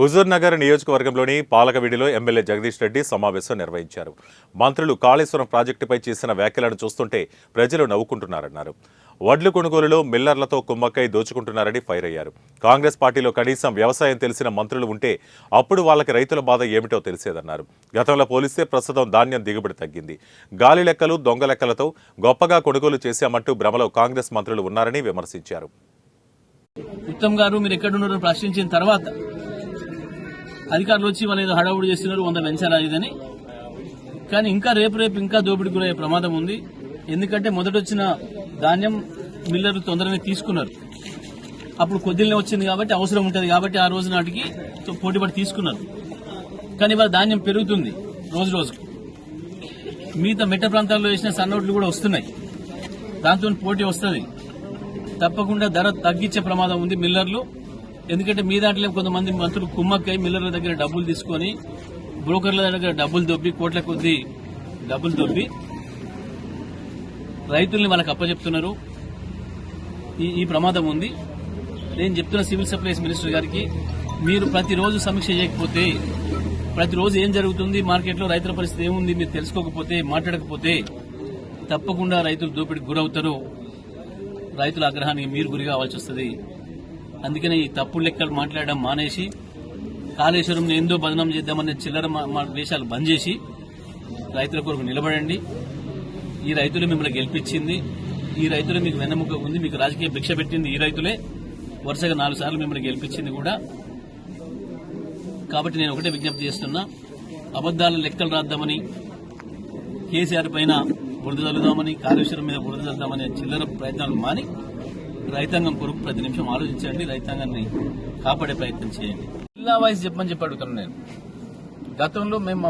హుజూర్ నగర్ నియోజకవర్గంలోని పాలకవీడిలో ఎమ్మెల్యే జగదీష్ రెడ్డి సమావేశం నిర్వహించారు. మంత్రులు కాళేశ్వరం ప్రాజెక్టుపై చేసిన వ్యాఖ్యలను చూస్తుంటే ప్రజలు నవ్వుకుంటున్నారన్నారు. వడ్లు కొనుగోలులో మిల్లర్లతో కుమ్మక్కై దోచుకుంటున్నారని ఫైర్ అయ్యారు. కాంగ్రెస్ పార్టీలో కనీసం వ్యవసాయం తెలిసిన మంత్రులు ఉంటే అప్పుడు వాళ్ళకి రైతుల బాధ ఏమిటో తెలిసేదన్నారు. గతంలో పోలిస్తే ప్రస్తుతం ధాన్యం దిగుబడి తగ్గింది. గాలి లెక్కలు, దొంగ లెక్కలతో గొప్పగా కొనుగోలు చేశామంటూ భ్రమలో కాంగ్రెస్ మంత్రులు ఉన్నారని విమర్శించారు. ఉత్తమ్ గారు మీరు ఎక్కడున్నారో ప్రశ్నించిన తర్వాత అధికారులు వచ్చి వాళ్ళు ఏదో హడావుడి చేస్తున్నారు, 100 పెంచాలా ఇదని. కానీ ఇంకా రేపు ఇంకా దోపిడీ గురయ్యే ప్రమాదం ఉంది. ఎందుకంటే మొదటొచ్చిన ధాన్యం మిల్లర్లు తొందరగా తీసుకున్నారు. అప్పుడు కొద్దిగానే వచ్చింది కాబట్టి అవసరం ఉంటుంది కాబట్టి ఆ రోజు నాటికి పోటీపడి తీసుకున్నారు. కానీ ఇవాళ ధాన్యం పెరుగుతుంది రోజు రోజుకు. మిగతా మెట్ట ప్రాంతాల్లో వేసిన సన్నోట్లు కూడా వస్తున్నాయి. దాంతో పోటీ వస్తుంది. తప్పకుండా ధర తగ్గించే ప్రమాదం ఉంది మిల్లర్లు. ఎందుకంటే మీ దాంట్లో కొంతమంది మంత్రులు కుమ్మక్కై మిల్లర్ల దగ్గర డబ్బులు తీసుకుని బ్రోకర్ల దగ్గర డబ్బులు దొబ్బి కోట్ల కొద్దీ డబ్బులు దొబ్బి రైతుల్ని వాళ్ళకి అప్పచెప్తున్నారు. ఈ ప్రమాదం ఉంది. నేను చెప్తున్న సివిల్ సప్లైస్ మినిస్టర్ గారికి, మీరు ప్రతిరోజు సమీక్ష చేయకపోతే, ప్రతిరోజు ఏం జరుగుతుంది మార్కెట్లో, రైతుల పరిస్థితి ఏముంది మీరు తెలుసుకోకపోతే, మాట్లాడకపోతే తప్పకుండా రైతులు దోపిడీకి గురవుతారు. రైతుల ఆగ్రహానికి మీరు గురి కావాల్సి వస్తుంది. అందుకని ఈ తప్పుడు లెక్కలు మాట్లాడడం మానేసి కాళేశ్వరం ఏందో బదనాం చేద్దామనే చిల్లర వేషాలు బంద్ చేసి రైతుల కొరకు నిలబడండి. ఈ రైతులే మిమ్మల్ని గెలిపించింది. ఈ రైతులే మీకు వెన్నెముక ఉంది. మీకు రాజకీయ భిక్ష పెట్టింది ఈ రైతులే. వరుసగా 4 సార్లు మిమ్మల్ని గెలిపించింది కూడా. కాబట్టి నేను ఒకటే విజ్ఞప్తి చేస్తున్నా, అబద్దాల లెక్కలు రాద్దామని, కేసీఆర్ పైన బురద చల్లుదామని, కాళేశ్వరం మీద బురద చల్లుదామనే చిల్లర ప్రయత్నాలు మాని రైతాంగం కొరకు ప్రతి నిమిషం ఆలోచించండి. రైతాంగాన్ని కాపాడే ప్రయత్నం చేయండి. జిల్లా వైజ్ చెప్పమని చెప్పి అడుగుతున్నాను నేను. గతంలో మేము